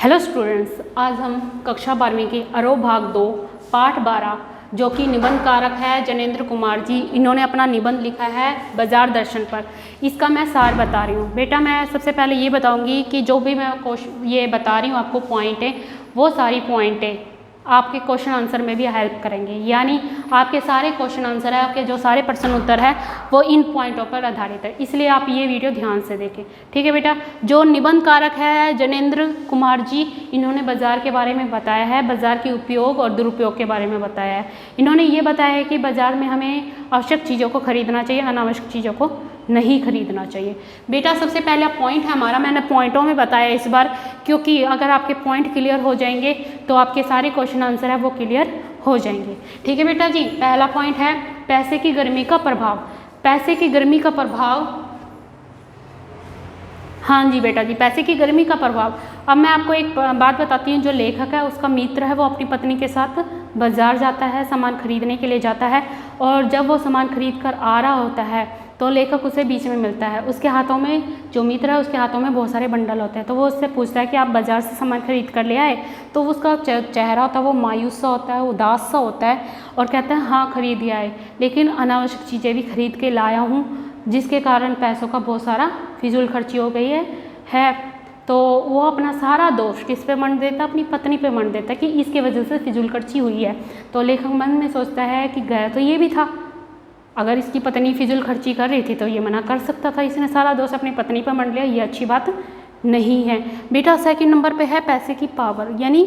Hello students, आज हम कक्षा 12वीं के आरोह भाग 2 पाठ 12 जो कि निबंध कारक है जनेंद्र कुमार जी, इन्होंने अपना निबंध लिखा है बाजार दर्शन पर। इसका मैं सार बता रही हूँ। बेटा मैं सबसे पहले ये बताऊँगी कि जो भी मैं ये बता रही हूँ आपको पॉइंटें, वो सारी पॉइंटें आपके क्वेश्चन आंसर में भी हेल्प करेंगे। यानी आपके सारे क्वेश्चन आंसर है, आपके जो सारे प्रश्न उत्तर है वो इन पॉइंटों पर आधारित है, इसलिए आप ये वीडियो ध्यान से देखें। ठीक है बेटा। जो निबंध कारक है जनेंद्र कुमार जी, इन्होंने बाजार के बारे में बताया है, बाजार के उपयोग और दुरुपयोग के बारे में बताया है। इन्होंने ये बताया है कि बाजार में हमें आवश्यक चीज़ों को खरीदना चाहिए, अनावश्यक चीज़ों को नहीं खरीदना चाहिए। बेटा सबसे पहला पॉइंट है हमारा, मैंने पॉइंटों में बताया इस बार, क्योंकि अगर आपके पॉइंट क्लियर हो जाएंगे तो आपके सारे क्वेश्चन आंसर है वो क्लियर हो जाएंगे। ठीक है बेटा जी। पहला पॉइंट है पैसे की गर्मी का प्रभाव। पैसे की गर्मी का प्रभाव, हाँ जी बेटा जी, पैसे की गर्मी का प्रभाव। अब मैं आपको एक बात बताती हूँ। जो लेखक है उसका मित्र है वो अपनी पत्नी के साथ बाजार जाता है, सामान खरीदने के लिए जाता है, और जब वो सामान खरीद कर आ रहा होता है तो लेखक उसे बीच में मिलता है। उसके हाथों में, जो मित्र है उसके हाथों में बहुत सारे बंडल होते हैं। तो वो उससे पूछता है कि आप बाजार से सामान खरीद कर ले आए? तो उसका चेहरा होता है वो मायूस सा होता है, उदास सा होता है, और कहता है हाँ खरीद ही आए, लेकिन अनावश्यक चीज़ें भी खरीद के लाया हूँ, जिसके कारण पैसों का बहुत सारा फिजूल खर्ची हो गई है। तो वो अपना सारा दोष किस पे मंड देता है? अपनी पत्नी पे मंड देता है कि इसके वजह से फिजूल खर्ची हुई है। तो लेखक मन में सोचता है कि गया तो ये भी था, अगर इसकी पत्नी फिजूल खर्ची कर रही थी तो ये मना कर सकता था, इसने सारा दोष अपनी पत्नी पर मंड लिया, ये अच्छी बात नहीं है। बेटा सेकंड नंबर पे है पैसे की पावर, यानी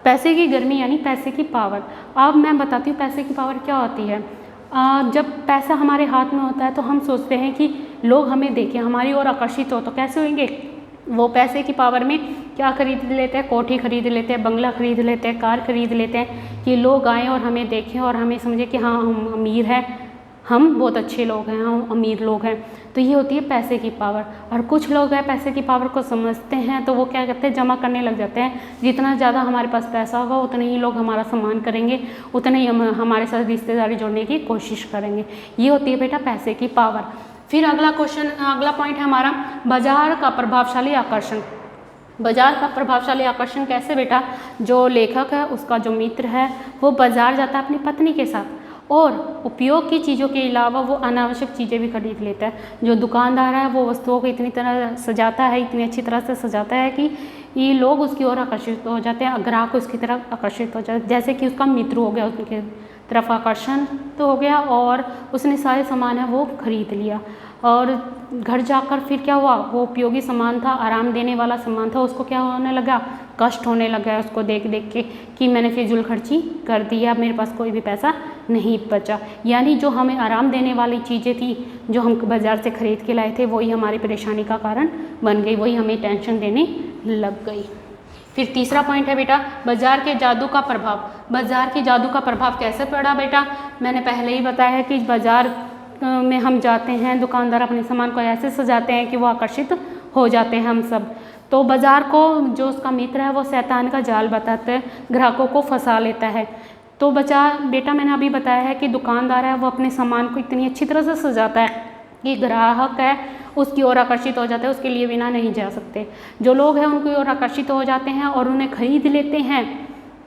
पैसे की गर्मी, यानी पैसे की पावर। अब मैं बताती हूँ पैसे की पावर क्या होती है। जब पैसा हमारे हाथ में होता है तो हम सोचते हैं कि लोग हमें देखें, हमारी ओर आकर्षित हो, तो कैसे होंगे? वो पैसे की पावर में क्या खरीद लेते हैं? कोठी खरीद लेते हैं, बंगला खरीद लेते हैं, कार खरीद लेते हैं कि लोग आएँ और हमें देखें और हमें समझे कि हाँ हम अमीर हैं, हम बहुत अच्छे लोग हैं, हम अमीर लोग हैं। तो ये होती है पैसे की पावर। और कुछ लोग हैं पैसे की पावर को समझते हैं तो वो क्या करते हैं, जमा करने लग जाते हैं। जितना ज़्यादा हमारे पास पैसा होगा उतने ही लोग हमारा सम्मान करेंगे, उतने ही हमारे साथ रिश्तेदारी जोड़ने की कोशिश करेंगे। ये होती है बेटा पैसे की पावर। फिर अगला पॉइंट है हमारा बाजार का प्रभावशाली आकर्षण। बाजार का प्रभावशाली आकर्षण कैसे बेटा? जो लेखक है उसका जो मित्र है वो बाजार जाता है अपनी पत्नी के साथ, और उपयोग की चीज़ों के अलावा वो अनावश्यक चीज़ें भी खरीद लेता है। जो दुकानदार है वो वस्तुओं को इतनी तरह सजाता है, इतनी अच्छी तरह से सजाता है कि ये लोग उसकी ओर आकर्षित हो जाते हैं, ग्राहक उसकी तरफ आकर्षित हो जाते हैं। जैसे कि उसका मित्र हो गया, उसके तरफ आकर्षण तो हो गया और उसने सारे सामान है वो खरीद लिया। और घर जाकर फिर क्या हुआ, वो उपयोगी सामान था, आराम देने वाला सामान था, उसको क्या होने लगा, कष्ट होने लगा उसको देख देख के कि मैंने फिजूल खर्ची कर दी, अब मेरे पास कोई भी पैसा नहीं बचा। यानी जो हमें आराम देने वाली चीज़ें थी जो हम बाज़ार से खरीद के लाए थे वही हमारी परेशानी का कारण बन गई, वही हमें टेंशन देने लग गई। फिर तीसरा पॉइंट है बेटा बाजार के जादू का प्रभाव। बाजार के जादू का प्रभाव कैसे पड़ा बेटा? मैंने पहले ही बताया है कि बाजार में हम जाते हैं, दुकानदार अपने सामान को ऐसे सजाते हैं कि वो आकर्षित हो जाते हैं हम सब। तो बाजार को जो उसका मित्र है वो शैतान का जाल बताते हैं, ग्राहकों को फंसा लेता है। तो बेटा मैंने अभी बताया है कि दुकानदार है वो अपने सामान को इतनी अच्छी तरह से सजाता है कि ग्राहक है उसकी ओर आकर्षित हो जाते हैं, उसके लिए बिना नहीं जा सकते। जो लोग हैं उनकी ओर आकर्षित हो जाते हैं और उन्हें खरीद लेते हैं।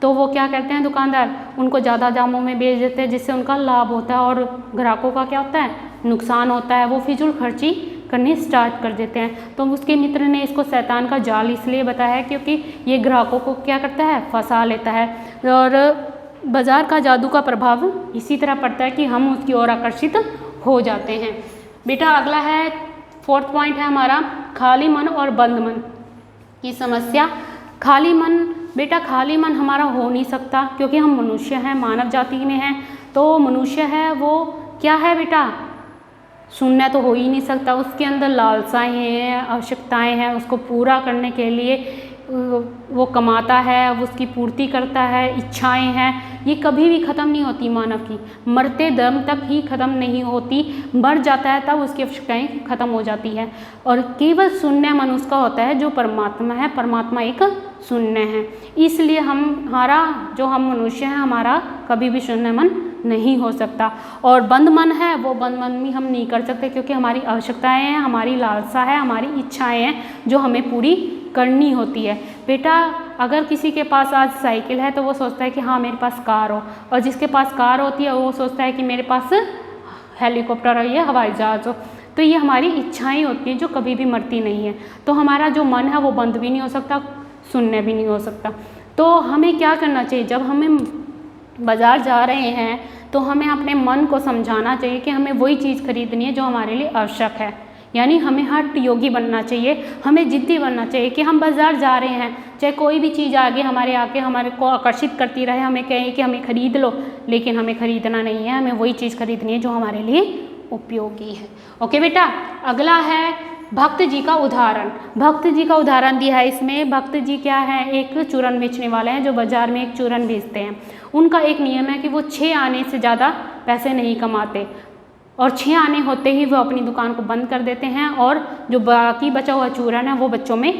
तो वो क्या करते हैं दुकानदार, उनको ज़्यादा दामों में बेच देते हैं जिससे उनका लाभ होता है और ग्राहकों का क्या होता है, नुकसान होता है। वो फिजूल खर्ची करनी स्टार्ट कर देते हैं। तो उसके मित्र ने इसको शैतान का जाल इसलिए बताया है क्योंकि ये ग्राहकों को क्या करता है, फंसा लेता है। और बाजार का जादू का प्रभाव इसी तरह पड़ता है कि हम उसकी ओर आकर्षित हो जाते हैं। बेटा अगला है, फोर्थ पॉइंट है हमारा खाली मन और बंद मन की समस्या। खाली मन बेटा, खाली मन हमारा हो नहीं सकता क्योंकि हम मनुष्य हैं, मानव जाति में हैं। तो मनुष्य है वो क्या है बेटा, शून्य तो हो ही नहीं सकता। उसके अंदर लालसाएं हैं, आवश्यकताएं हैं, उसको पूरा करने के लिए वो कमाता है, वो उसकी पूर्ति करता है, इच्छाएं हैं, ये कभी भी ख़त्म नहीं होती मानव की, मरते दम तक ही ख़त्म नहीं होती। मर जाता है तब उसकी आवश्यकताएं ख़त्म हो जाती है। और केवल शून्य मन उसका होता है जो परमात्मा है, परमात्मा एक शून्य है। इसलिए हमारा जो हम मनुष्य हैं हमारा कभी भी शून्य मन नहीं हो सकता। और बंद मन है वो बंद मन भी हम नहीं कर सकते क्योंकि हमारी आवश्यकताएं हैं, हमारी लालसा है, हमारी इच्छाएं हैं जो हमें पूरी करनी होती है। बेटा अगर किसी के पास आज साइकिल है तो वो सोचता है कि हाँ मेरे पास कार हो, और जिसके पास कार होती है वो सोचता है कि मेरे पास हेलीकॉप्टर हो या हवाई जहाज़ हो। तो ये हमारी इच्छाएं होती हैं जो कभी भी मरती नहीं है। तो हमारा जो मन है वो बंद भी नहीं हो सकता, शून्य भी नहीं हो सकता। तो हमें क्या करना चाहिए, जब हमें बाज़ार जा रहे हैं तो हमें अपने मन को समझाना चाहिए कि हमें वही चीज़ खरीदनी है जो हमारे लिए आवश्यक है। यानी हमें हठ योगी बनना चाहिए, हमें जिद्दी बनना चाहिए कि हम बाज़ार जा रहे हैं, चाहे कोई भी चीज़ आगे हमारे को आकर्षित करती रहे, हमें कहें कि हमें खरीद लो, लेकिन हमें खरीदना नहीं है, हमें वही चीज़ खरीदनी है जो हमारे लिए उपयोगी है। ओके बेटा, अगला है भक्त जी का उदाहरण। भक्त जी का उदाहरण दिया है इसमें। भक्त जी क्या है, एक चूरन बेचने वाले हैं जो बाज़ार में एक चूरन बेचते हैं। उनका एक नियम है कि वो 6 आने से ज़्यादा पैसे नहीं कमाते, और 6 आने होते ही वो अपनी दुकान को बंद कर देते हैं, और जो बाकी बचा हुआ चूरन है वो बच्चों में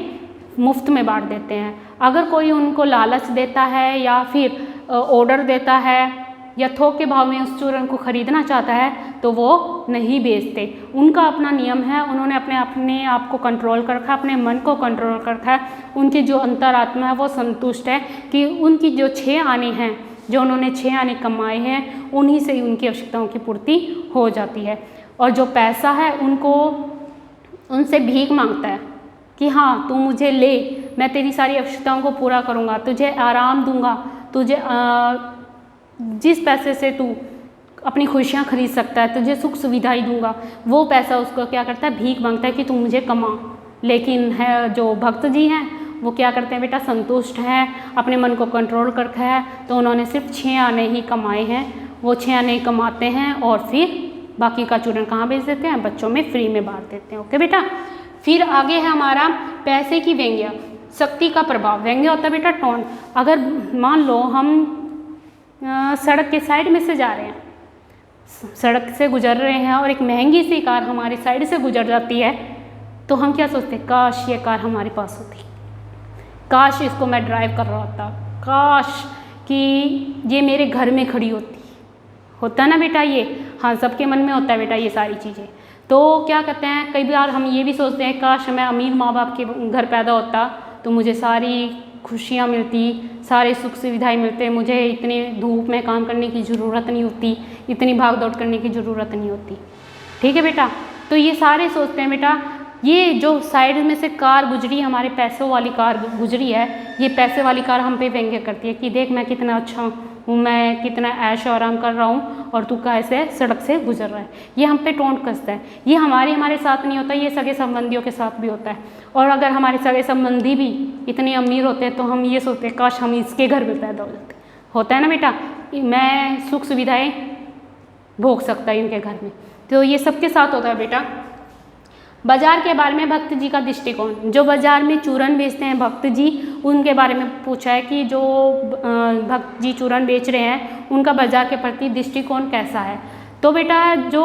मुफ्त में बांट देते हैं। अगर कोई उनको लालच देता है या फिर ऑर्डर देता है या थोक के भाव में उस चूरन को खरीदना चाहता है तो वो नहीं बेचते। उनका अपना नियम है, उन्होंने अपने आप को कंट्रोल कर रखा है, अपने मन को कंट्रोल कर रखा है। उनकी जो अंतरात्मा है वो संतुष्ट है कि उनकी जो 6 आने हैं, जो उन्होंने 6 आने कमाए हैं, उन्हीं से ही उनकी आवश्यकताओं की पूर्ति हो जाती है। और जो पैसा है उनको उनसे भीख मांगता है कि हाँ तू मुझे ले, मैं तेरी सारी आवश्यकताओं को पूरा करूँगा, तुझे आराम दूँगा, तुझे जिस पैसे से तू अपनी खुशियाँ खरीद सकता है, तुझे सुख सुविधाएं दूंगा, वो पैसा उसको क्या करता है, भीख मांगता है कि तू मुझे कमा। लेकिन है जो भक्त जी हैं वो क्या करते हैं बेटा, संतुष्ट हैं, अपने मन को कंट्रोल कर रखा है, तो उन्होंने सिर्फ 6 आने ही कमाए हैं। वो 6 आने ही कमाते हैं और फिर बाकी का चूरन कहाँ बेच देते हैं, बच्चों में फ्री में बांट देते हैं। ओके बेटा, फिर आगे है हमारा पैसे की व्यंग्य, शक्ति का प्रभाव। व्यंग्य होता है बेटा टोन। अगर मान लो हम सड़क के साइड में से जा रहे हैं, सड़क से गुजर रहे हैं और एक महंगी सी कार हमारी साइड से गुजर जाती है, तो हम क्या सोचते हैं, काश ये कार हमारे पास होती, काश इसको मैं ड्राइव कर रहा होता, काश कि ये मेरे घर में खड़ी होती। होता है ना बेटा ये, हाँ सबके मन में होता है बेटा ये सारी चीज़ें। तो क्या कहते हैं, कई बार हम ये भी सोचते हैं काश मैं अमीर माँ बाप के घर पैदा होता तो मुझे सारी खुशियाँ मिलती, सारे सुख सुविधाएं मिलते, मुझे इतनी धूप में काम करने की ज़रूरत नहीं होती, इतनी भाग दौड़ करने की ज़रूरत नहीं होती। ठीक है बेटा, तो ये सारे सोचते हैं बेटा। ये जो साइड में से कार गुजरी, हमारे पैसों वाली कार गुजरी है, ये पैसे वाली कार हम पे व्यंग्य करती है कि देख मैं कितना अच्छा हूँ, मैं कितना ऐश आराम कर रहा हूँ और तू कैसे सड़क से गुजर रहा है। ये हम पे टोंट कसता है। ये हमारे साथ नहीं होता, ये सगे संबंधियों के साथ भी होता है। और अगर हमारे सगे संबंधी भी इतने अमीर होते हैं तो हम ये सोचते हैं काश हम इसके घर में पैदा हो जाते। होता है ना बेटा, मैं सुख सुविधाएं भोग सकता है इनके घर में। तो ये सबके साथ होता है बेटा। बाजार के बारे में भक्त जी का दृष्टिकोण, जो बाजार में चूरन बेचते हैं भक्त जी, उनके बारे में पूछा है कि जो भक्त जी चूरन बेच रहे हैं उनका बाजार के प्रति दृष्टिकोण कैसा है। तो बेटा जो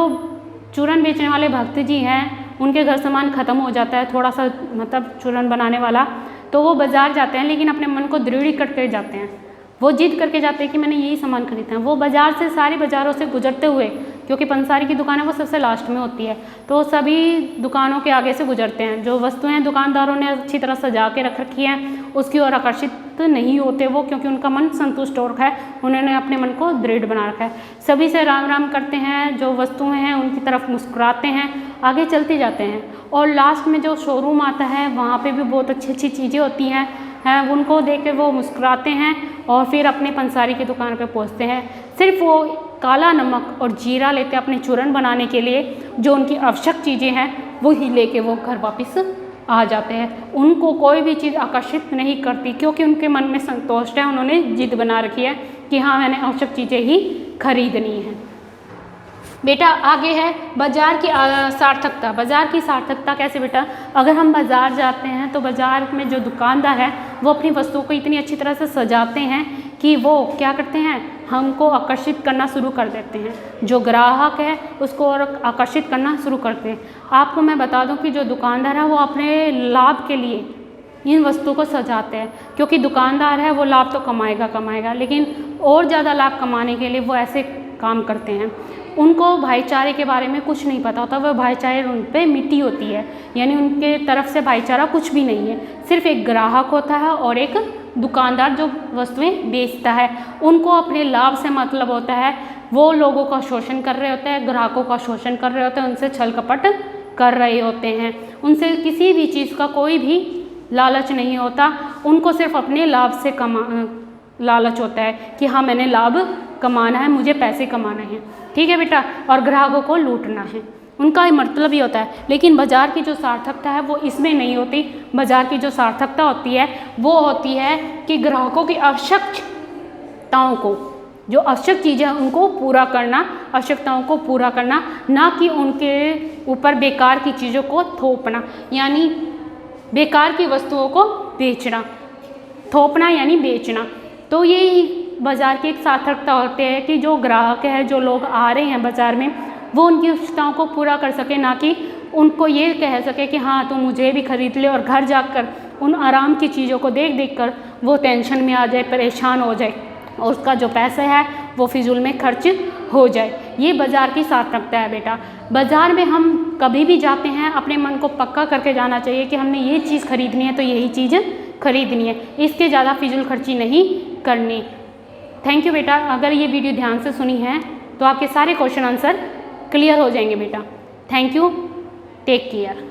चूरन बेचने वाले भक्त जी हैं उनके घर सामान ख़त्म हो जाता है, थोड़ा सा मतलब चूरन बनाने वाला, तो वो बाज़ार जाते हैं, लेकिन अपने मन को दृढ़ करके जाते हैं। वो जिद करके जाते हैं कि मैंने यही सामान खरीदना है। वो बाज़ार से सारी बाज़ारों से गुजरते हुए, क्योंकि पंसारी की दुकान है वो सबसे लास्ट में होती है, तो सभी दुकानों के आगे से गुजरते हैं। जो वस्तुएं दुकानदारों ने अच्छी तरह सजा के रख रखी हैं उसकी ओर आकर्षित नहीं होते वो, क्योंकि उनका मन संतुष्ट हो रखा है, उन्होंने अपने मन को दृढ़ बना रखा है। सभी से राम राम करते हैं, जो वस्तुएँ हैं उनकी तरफ मुस्कुराते हैं, आगे चलते जाते हैं। और लास्ट में जो शोरूम आता है वहाँ पर भी बहुत अच्छी अच्छी चीज़ें होती हैं, उनको देख के वो मुस्कुराते हैं और फिर अपने पंसारी की दुकान पे पहुंचते हैं। सिर्फ वो काला नमक और जीरा लेते हैं अपने चूरन बनाने के लिए, जो उनकी आवश्यक चीज़ें हैं वो ही लेके वो घर वापस आ जाते हैं। उनको कोई भी चीज़ आकर्षित नहीं करती, क्योंकि उनके मन में संतोष है, उन्होंने जिद बना रखी है कि हाँ मैंने आवश्यक चीज़ें ही खरीदनी है। बेटा आगे है बाज़ार की सार्थकता। बाज़ार की सार्थकता कैसे बेटा, अगर हम बाज़ार जाते हैं तो बाज़ार में जो दुकानदार है वो अपनी वस्तुओं को इतनी अच्छी तरह से सजाते हैं कि वो क्या करते हैं, हमको आकर्षित करना शुरू कर देते हैं। जो ग्राहक है उसको और आकर्षित करना शुरू करते हैं। आपको मैं बता दूं कि जो दुकानदार है वो अपने लाभ के लिए इन वस्तुओं को सजाते हैं, क्योंकि दुकानदार है वो लाभ तो कमाएगा, लेकिन और ज़्यादा लाभ कमाने के लिए वो ऐसे काम करते हैं। उनको भाईचारे के बारे में कुछ नहीं पता होता, वह भाईचारे उन पे मिट्टी होती है, यानी उनके तरफ से भाईचारा कुछ भी नहीं है। सिर्फ एक ग्राहक होता है और एक दुकानदार जो वस्तुएं बेचता है, उनको अपने लाभ से मतलब होता है। वो लोगों का शोषण कर रहे होते हैं, ग्राहकों का शोषण कर रहे होते हैं, उनसे छल कपट कर रहे होते हैं। उनसे किसी भी चीज़ का कोई भी लालच नहीं होता, उनको सिर्फ अपने लाभ से लालच होता है कि हाँ मैंने लाभ कमाना है, मुझे पैसे कमाना है, ठीक है बेटा, और ग्राहकों को लूटना है, उनका मतलब ही होता है। लेकिन बाज़ार की जो सार्थकता है वो इसमें नहीं होती। बाज़ार की जो सार्थकता होती है वो होती है कि ग्राहकों की आवश्यकताओं को, जो आवश्यक चीज़ें हैं उनको पूरा करना, आवश्यकताओं को पूरा करना, ना कि उनके ऊपर बेकार की चीज़ों को थोपना, यानी बेकार की वस्तुओं को बेचना, थोपना यानी बेचना। तो ये बाज़ार की एक सार्थकता होती है कि जो ग्राहक है, जो लोग आ रहे हैं बाज़ार में, वो उनकी आवश्यकताओं को पूरा कर सके, ना कि उनको ये कह सके कि हाँ तो मुझे भी खरीद ले, और घर जाकर उन आराम की चीज़ों को देख देख कर वो टेंशन में आ जाए, परेशान हो जाए, और उसका जो पैसा है वो फिजूल में खर्च हो जाए। ये बाज़ार की सार्थकता है बेटा। बाज़ार में हम कभी भी जाते हैं अपने मन को पक्का करके जाना चाहिए कि हमने ये चीज़ खरीदनी है तो यही चीज़ खरीदनी है, इसके ज़्यादा फिजूल खर्ची नहीं करनी। थैंक यू बेटा। अगर ये वीडियो ध्यान से सुनी है तो आपके सारे क्वेश्चन आंसर क्लियर हो जाएंगे बेटा। Thank you, take care.